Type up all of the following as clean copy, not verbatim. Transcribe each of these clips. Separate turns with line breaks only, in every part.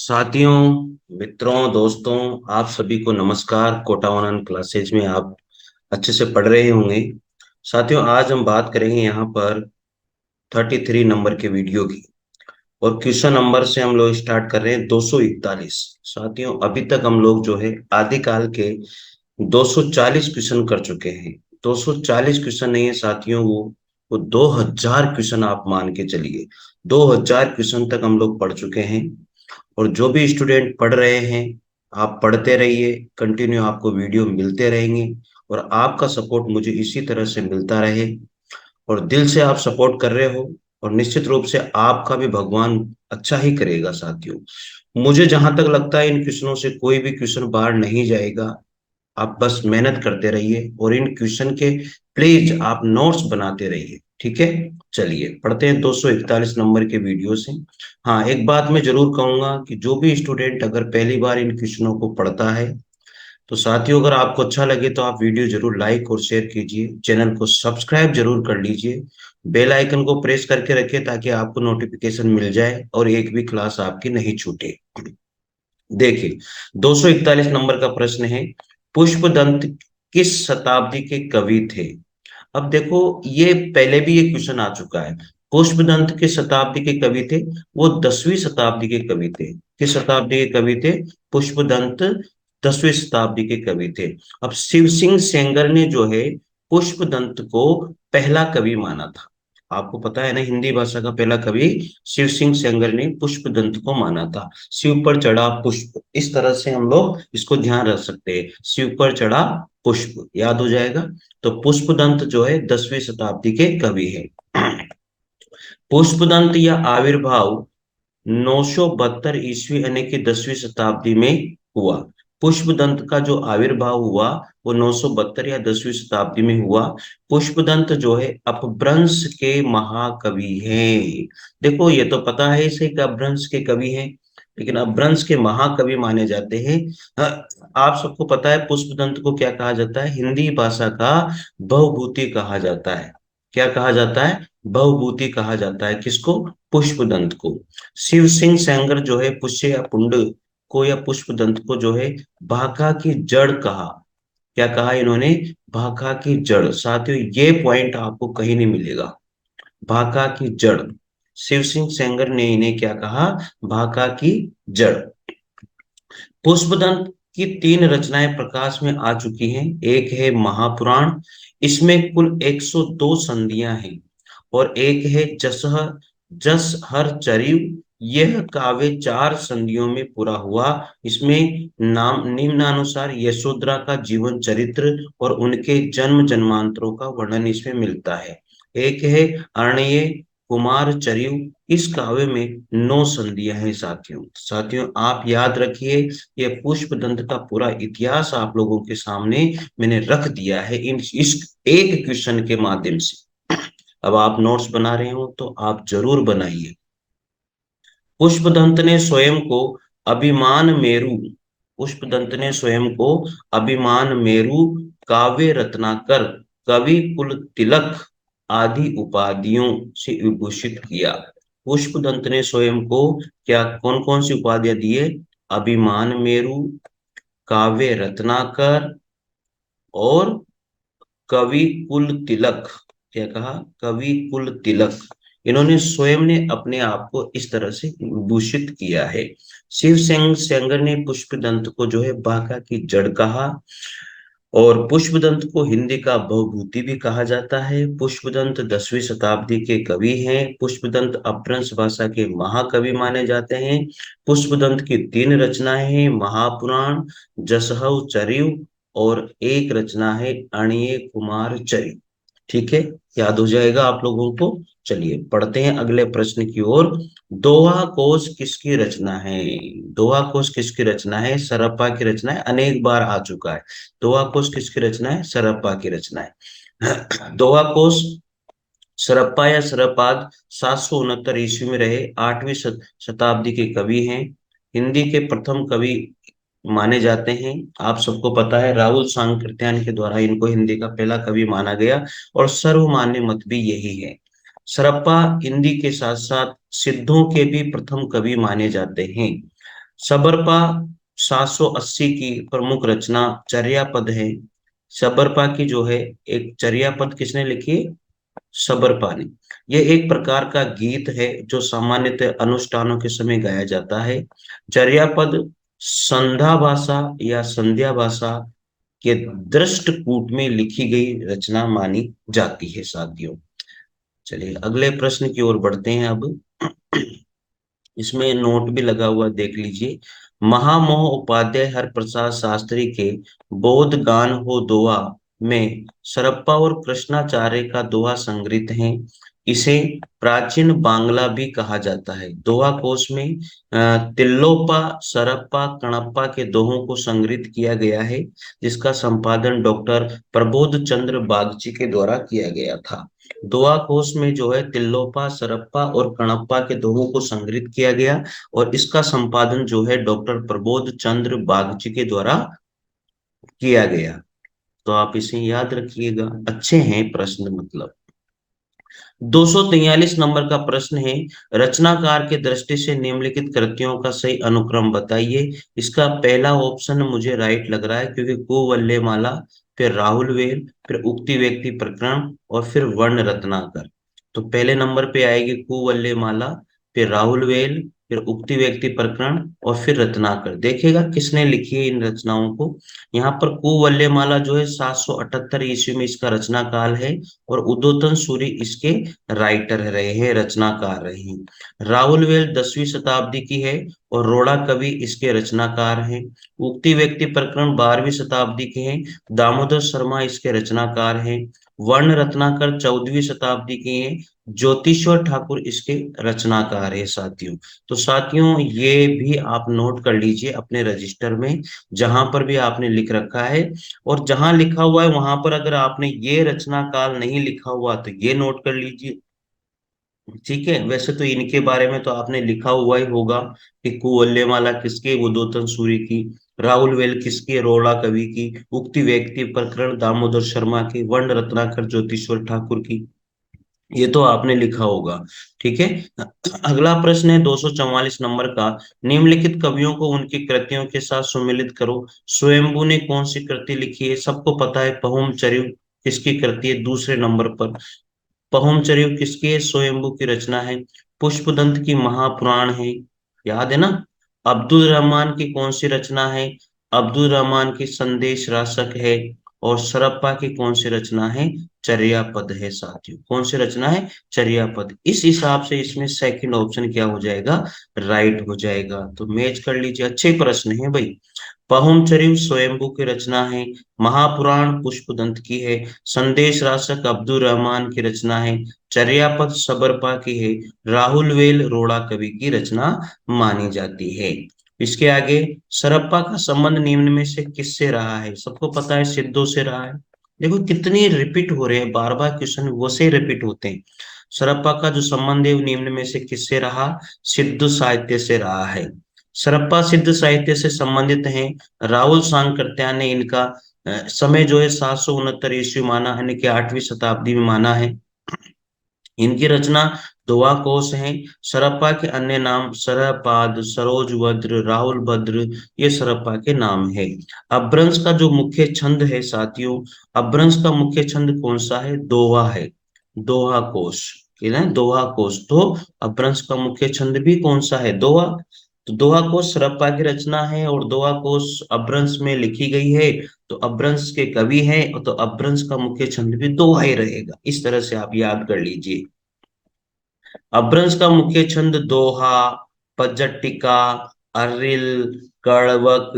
साथियों, मित्रों, दोस्तों, आप सभी को नमस्कार। कोटा ऑनलाइन क्लासेज में आप अच्छे से पढ़ रहे होंगे। साथियों, आज हम बात करेंगे यहाँ पर 33 नंबर के वीडियो की। और क्वेश्चन नंबर से हम लोग स्टार्ट कर रहे हैं 241। साथियों, अभी तक हम लोग जो है आदिकाल के 240 क्वेश्चन कर चुके हैं। 240 क्वेश्चन नहीं है साथियों, वो 2000 क्वेश्चन आप मान के चलिए। 2000 क्वेश्चन तक हम लोग पढ़ चुके हैं। और जो भी स्टूडेंट पढ़ रहे हैं, आप पढ़ते रहिए, कंटिन्यू आपको वीडियो मिलते रहेंगे। और आपका सपोर्ट मुझे इसी तरह से मिलता रहे। और दिल से आप सपोर्ट कर रहे हो, और निश्चित रूप से आपका भी भगवान अच्छा ही करेगा साथियों। मुझे जहां तक लगता है इन क्वेश्चनों से कोई भी क्वेश्चन बाहर नहीं जाएगा। आप बस मेहनत करते रहिए और इन क्वेश्चन के प्लीज आप नोट्स बनाते रहिए। ठीक है, चलिए पढ़ते हैं 241 नंबर के वीडियो से। हाँ, एक बात मैं जरूर कहूंगा कि जो भी स्टूडेंट अगर पहली बार इन क्वेश्चनों को पढ़ता है, तो साथियों अगर आपको अच्छा लगे तो आप वीडियो जरूर लाइक और शेयर कीजिए, चैनल को सब्सक्राइब जरूर कर लीजिए, बेल आइकन को प्रेस करके रखिए ताकि आपको नोटिफिकेशन मिल जाए और एक भी क्लास आपकी नहीं छूटे। देखिए, 241 नंबर का प्रश्न है, पुष्पदंत किस शताब्दी के कवि थे? अब देखो, ये पहले भी ये क्वेश्चन आ चुका है। पुष्पदंत किस शताब्दी के कवि थे? वो 10वीं शताब्दी के कवि थे। किस शताब्दी के कवि थे? पुष्पदंत 10वीं शताब्दी के कवि थे। अब शिव सिंह सेंगर ने जो है पुष्पदंत को पहला कवि माना था। आपको पता है ना, हिंदी भाषा का पहला कवि शिव सिंह सेंगर ने पुष्पदंत को माना था। शिव पर चढ़ा पुष्प, इस तरह से हम लोग इसको ध्यान रख सकते हैं। शिव पर चढ़ा पुष्प याद हो जाएगा। तो पुष्पदंत जो है 10वीं शताब्दी के कवि है। पुष्पदंत या आविर्भाव 972 ईस्वी यानी कि 10वीं शताब्दी में हुआ। पुष्पदंत का जो आविर्भाव हुआ वो 972 या 10वीं शताब्दी में हुआ। पुष्पदंत जो है अपभ्रंश के महाकवि हैं। देखो, ये तो पता है इसे कि अपभ्रंश के कवि हैं, लेकिन अपभ्रंश के महाकवि माने जाते हैं। आप सबको पता है पुष्पदंत को क्या कहा जाता है? हिंदी भाषा का बहुभूति कहा जाता है। क्या कहा जाता है? बहुभूति कहा जाता है। किसको? पुष्पदंत को। शिव सिंह सेंगर जो है पुष्य या पुंड को या पुष्पदंत को जो है भाका की जड़ कहा। क्या कहा इन्होंने? भाका की जड़। साथियों, ये पॉइंट आपको कहीं नहीं मिलेगा। भाका की जड़, शिव सिंह सेंगर ने इन्हें क्या कहा? भाका की जड़। पुष्पदंत की 3 रचनाएं प्रकाश में आ चुकी हैं। एक है महापुराण, इसमें कुल 102 संधियां हैं। और एक है जस हर चरिव, यह काव्य 4 संधियों में पूरा हुआ। इसमें नाम निम्नानुसार यशोधरा का जीवन चरित्र और उनके जन्म जन्मांतरों का वर्णन इसमें मिलता है। एक है अरण्य कुमार चरिव, इस काव्य में 9 संधियां हैं साथियों। साथियों, आप याद रखिए, ये पुष्पदंत का पूरा इतिहास आप लोगों के सामने मैंने रख दिया है इन इस एक क्वेश्चन के माध्यम से। अब आप नोट्स बना रहे हो तो आप जरूर बनाइए। पुष्पदंत ने स्वयं को अभिमान मेरु, पुष्पदंत ने स्वयं को अभिमान मेरु, काव्य रत्नाकर, कवि कुल तिलक आदि उपाधियों से विभूषित किया। पुष्पदंत ने स्वयं को क्या कौन कौन सी उपाधियां दी है? अभिमान मेरु, काव्य रत्नाकर और कवि कुल तिलक। क्या कहा? कवि कुल तिलक। इन्होंने स्वयं ने अपने आप को इस तरह से भूषित किया है। शिव सिंह सेंगर ने पुष्पदंत को जो है बांका की जड़ कहा। और पुष्पदंत को हिंदी का बहुभूति भी कहा जाता है। पुष्पदंत 10वीं शताब्दी के कवि हैं। पुष्पदंत अपभ्रंश भाषा के महाकवि माने जाते हैं। पुष्पदंत की 3 रचनाएं हैं, महापुराण, जसहव चरिव और एक रचना है अणिये कुमार चरिव। ठीक है, याद हो जाएगा आप लोगों को। चलिए पढ़ते हैं अगले प्रश्न की ओर। दोहा कोश किसकी रचना है? दोहा कोश किसकी रचना है? सरप्पा की रचना है, अनेक बार आ चुका है। दोहा कोश किसकी रचना है? सरप्पा की रचना है। दोहा कोश सरप्पा या सरपाद 769 ईस्वी में रहे 8वीं शताब्दी के कवि हैं। हिंदी के प्रथम कवि माने जाते हैं। आप सबको पता है राहुल सांकृत्यायन के द्वारा इनको हिंदी का पहला कवि माना गया और सर्वमान्य मत भी यही है। सरप्पा हिंदी के साथ साथ सिद्धों के भी प्रथम कवि माने जाते हैं। सबरपा 780 की प्रमुख रचना चर्यापद है। सबरपा की जो है एक चर्यापद किसने लिखी है? सबरपा ने। यह एक प्रकार का गीत है जो सामान्यतः अनुष्ठानों के समय गाया जाता है। चर्यापद संध्या भाषा या संध्या भाषा के दृष्टकूट में लिखी गई रचना मानी जाती है साथियों। चलिए अगले प्रश्न की ओर बढ़ते हैं अब। इसमें नोट भी लगा हुआ देख लीजिए। महामोह उपाध्याय हरप्रसाद शास्त्री के बोध गान हो दोहा में सरप्पा और कृष्णाचार्य का दोहा संग्रहित है। इसे प्राचीन बांग्ला भी कहा जाता है। दोहा कोश में तिल्लोपा, सरप्पा, कणप्पा के दोहों को संग्रहित किया गया है, जिसका संपादन डॉक्टर प्रबोध चंद्र बागची के द्वारा किया गया था। दोहा कोश में जो है तिल्लोपा, सरप्पा और कणप्पा के दोहों को संग्रहित किया गया, और इसका संपादन जो है डॉक्टर प्रबोध चंद्र बागची के द्वारा किया गया। तो आप इसे याद रखिएगा, अच्छे हैं प्रश्न मतलब। 243 नंबर का प्रश्न है, रचनाकार के दृष्टि से निम्नलिखित कृतियों का सही अनुक्रम बताइए। इसका पहला ऑप्शन मुझे राइट लग रहा है, क्योंकि कुवल्यमाला, फिर राहुल वेल, फिर उक्ति व्यक्ति प्रकरण और फिर वर्ण रत्नाकर। तो पहले नंबर पे आएगी कुवल्यमाला, फिर राहुल वेल, फिर उक्ति व्यक्ति प्रकरण और फिर रत्नाकर। देखेगा किसने लिखी है इन रचनाओं को। यहाँ पर कुवल्यमाला जो है 778 ईस्वी में इसका रचना काल है, और उद्योतन सूरी इसके राइटर रहे हैं, रचनाकार रहे हैं। राहुल वेल 10वीं शताब्दी की है, और रोड़ा कवि इसके रचनाकार हैं। उक्ति व्यक्ति प्रकरण 12वीं शताब्दी के हैं, दामोदर शर्मा इसके रचनाकार हैं। वर्ण रत्नाकर 14वीं शताब्दी के हैं, ज्योतिश्वर ठाकुर इसके रचनाकार है साथियों। तो साथियों ये भी आप नोट कर लीजिए अपने रजिस्टर में, जहां पर भी आपने लिख रखा है। और जहां लिखा हुआ है वहां पर अगर आपने ये रचना काल नहीं लिखा हुआ तो ये नोट कर लीजिए। ठीक है, वैसे तो इनके बारे में तो आपने लिखा हुआ ही होगा कि कुवल्यमाला किसके, उद्योतन सूरी की। राहुल वेल किसके, रोड़ा कवि की। उक्ति व्यक्ति प्रकरण दामोदर शर्मा की। वर्ण रत्नाकर ज्योतिश्वर ठाकुर की। ये तो आपने लिखा होगा। ठीक है। अगला प्रश्न है 244 नंबर का। निम्नलिखित कवियों को उनकी कृतियों के साथ सुमेलित करो। स्वयंभू ने कौन सी कृति लिखी है? सबको पता है, पहुम चरिऊ किसकी कृति है दूसरे नंबर पर। पहुम चरिऊ किसकी है? स्वयंभू की रचना है। पुष्पदंत की महापुराण है, याद है ना। अब्दुल रहमान की कौन सी रचना है? अब्दुल रहमान की संदेश रासक है। और सरप्पा की कौन सी रचना है? चर्यापद है साथियों। कौन सी रचना है? चर्यापद। इस हिसाब से इसमें सेकंड ऑप्शन क्या हो जाएगा? राइट हो जाएगा। तो मैच कर लीजिए, अच्छे प्रश्न है भाई। पहुमचरिव स्वयंभू की रचना है। महापुराण पुष्पदंत की है। संदेश रासक अब्दुल रहमान की रचना है। चर्यापद सबरपा की है। राहुल वेल रोड़ा कवि की रचना मानी जाती है। इसके आगे, सरप्पा का संबंध निम्न में से किससे रहा है? सबको पता है सिद्धों से रहा है। देखो कितनी रिपीट हो रहे हैं, बार बार क्वेश्चन वो से रिपीट होते हैं। सरप्पा का जो संबंध है वो निम्न में से किससे रहा? सिद्ध साहित्य से रहा है। सरप्पा सिद्ध साहित्य से संबंधित हैं। राहुल सांकृत्या ने इनका समय जो है 769 ईस्वी माना, यानी कि 8वीं शताब्दी में माना है। इनकी रचना दोहा कोश है। सरप्पा के अन्य नाम सरपाद, सरोजभद्र, राहुल भद्र, ये सरप्पा के नाम है। अपभ्रंश का जो मुख्य छंद है साथियों, अपभ्रंश का मुख्य छंद कौन सा है? दोहा है। दोहा कोश, दोहा कोश। तो अपभ्रंश का मुख्य छंद भी कौन सा है? दोहा। तो दोहा कोश सरप्पा की रचना है, और दोहा कोश अपभ्रंश में लिखी गई है। तो अपभ्रंश के कवि हैं, तो अपभ्रंश का मुख्य छंद भी दोहा ही रहेगा। इस तरह से आप याद कर लीजिए। अपभ्रंश का मुख्य छंद दोहा, पजटिका, अरिल, कड़वक,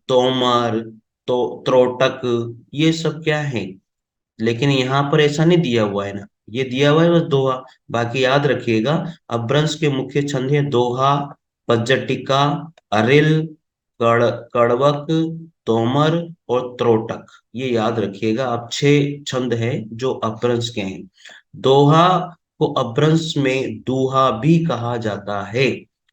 तोमर, तो त्रोटक, ये सब क्या है? लेकिन यहाँ पर ऐसा नहीं दिया हुआ है ना, ये दिया हुआ है बस दोहा। बाकी याद रखिएगा, अपभ्रंश के मुख्य छंद है दोहा, पज्जटिका, अरिल, कड़वक, तोमर और त्रोटक। ये याद रखिएगा, अब 6 छंद है जो अपभ्रंश के हैं। दोहा को अपभ्रंश में दूहा भी कहा जाता है।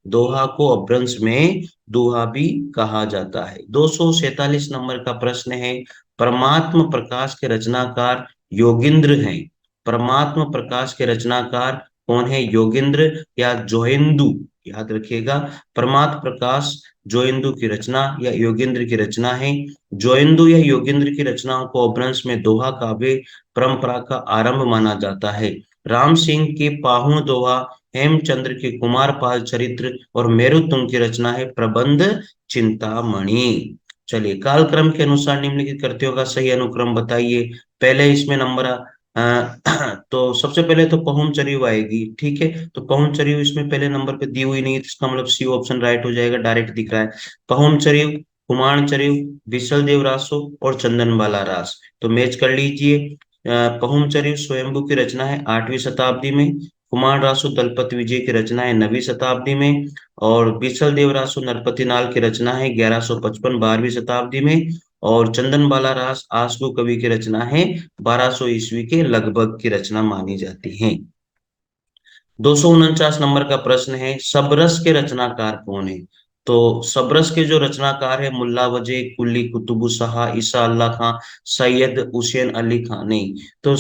दोहा को अपभ्रंश में दूहा भी कहा जाता है। 247 नंबर का प्रश्न है, परमात्म प्रकाश के रचनाकार योगिंद्र हैं। परमात्म प्रकाश के रचनाकार कौन है? योगिंद्र या जोहिंदू, याद रखिएगा। परमात्म प्रकाश जोइंदू की रचना या योगेंद्र की रचना है? जोइंदू या योगेंद्र की रचनाओं को अपभ्रंश में दोहा काव्य परंपरा का आरंभ माना जाता है। राम सिंह के पाहुन दोहा, हेमचंद्र के कुमारपाल चरित्र और मेरुतुंग की रचना है प्रबंध चिंतामणि। चलिए, कालक्रम के अनुसार निम्नलिखित कृतियों का सही अनुक्रम बताइए। पहले इसमें नंबर तो सबसे पहले तो पहुम चरियु आएगी, ठीक है। तो पहुम चरियु इसमें पहले नंबर पे दी हुई नहीं है, तो इसका मतलब सी ऑप्शन राइट हो जाएगा, डायरेक्ट दिख रहा है। पहुम चरियु, कुमार चरियु, विसल देव रासो और चंदन बाला रास। तो मैच कर लीजिए। पहुम चरियु स्वयंभू की रचना है 8वीं शताब्दी में। कुमार रासो दलपत विजय की रचना है 9वीं शताब्दी में। और विसल देव रासो नरपति नाल की रचना है 1155 12वीं शताब्दी में। और चंदन बाला रास आसगु कवि की रचना है 1200 ईस्वी के लगभग की रचना मानी जाती है। 249 नंबर का प्रश्न है, सबरस के रचनाकार कौन है? तो सबरस के जो रचनाकार है मुल्ला वजह, कुली कुतुबुस्सहा, ईसा अल्लाह खां, सैयद हुसैन अली खां। नहीं, तो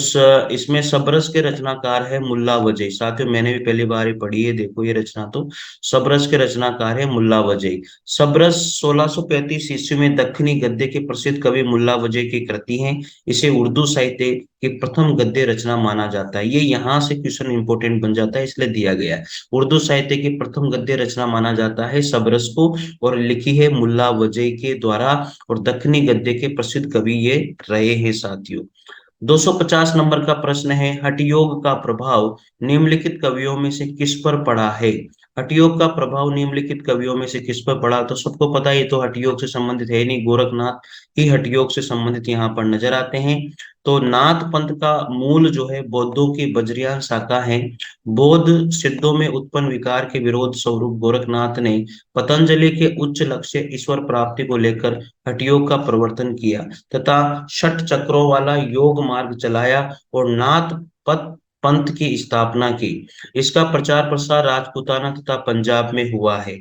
इसमें सबरस के रचनाकार है मुल्ला वजह। साथियों, मैंने भी पहली बार ही पढ़ी है, देखो ये रचना। तो सबरस के रचनाकार है मुल्ला वजह। सबरस 1635 ईस्वी में दक्षिणी गद्य के प्रसिद्ध कवि मुल्ला वजह की कृति है। इसे उर्दू साहित्य की प्रथम गद्य रचना माना जाता है। ये यहाँ से क्वेश्चन इंपॉर्टेंट बन जाता है, इसलिए दिया गया है। उर्दू साहित्य की प्रथम गद्य रचना माना जाता है सबरस को, और लिखी है मुल्ला वजह के द्वारा, और दक्षिणी गद्य के प्रसिद्ध कवि ये रहे हैं साथियों। 250 नंबर का प्रश्न है, हठयोग का प्रभाव निम्नलिखित कवियों में से किस पर पड़ा है? हठयोग का प्रभाव निम्नलिखित कवियों में से किस पर पड़ा? तो सबको पता है ये तो हठयोग से संबंधित है नहीं, गोरखनाथ ही हठयोग से संबंधित यहाँ पर नजर आते हैं। तो नाथ पंथ का मूल जो है बौद्धों की वज्रयान शाखा है। बौद्ध सिद्धों में उत्पन्न विकार के विरोध स्वरूप गोरखनाथ ने पतंजलि के उच्च लक्ष्य ईश्वर प्राप्ति को लेकर हठयोग का प्रवर्तन किया, तथा षट चक्रों वाला योग मार्ग चलाया और नाथ पथ पंथ की स्थापना की। इसका प्रचार प्रसार राजपूताना तथा पंजाब में हुआ है।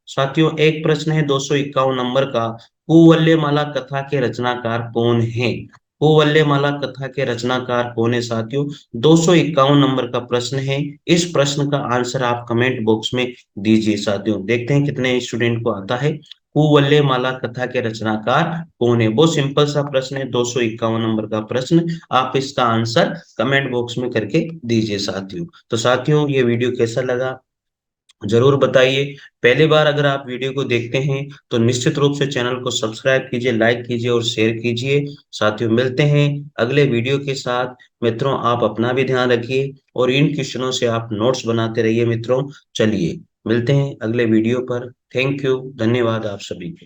साथियों, एक प्रश्न है 251 नंबर का, कुवल्यमाला कथा के रचनाकार कौन है? कुवल्यमाला कथा के रचनाकार कौन है साथियों? 251 नंबर का प्रश्न है। इस प्रश्न का आंसर आप कमेंट बॉक्स में दीजिए साथियों, देखते हैं कितने स्टूडेंट को आता है। कुवल्यमाला कथा के रचनाकार कौन है? बहुत सिंपल सा प्रश्न है, 251 नंबर का प्रश्न। आप इसका आंसर कमेंट बॉक्स में करके दीजिए साथियों। तो साथियों, ये वीडियो कैसा लगा जरूर बताइए। पहली बार अगर आप वीडियो को देखते हैं तो निश्चित रूप से चैनल को सब्सक्राइब कीजिए, लाइक कीजिए और शेयर कीजिए। साथियों, मिलते हैं अगले वीडियो के साथ। मित्रों, आप अपना भी ध्यान रखिए और इन क्वेश्चनों से आप नोट्स बनाते रहिए मित्रों। चलिए, मिलते हैं अगले वीडियो पर। थैंक यू, धन्यवाद आप सभी को।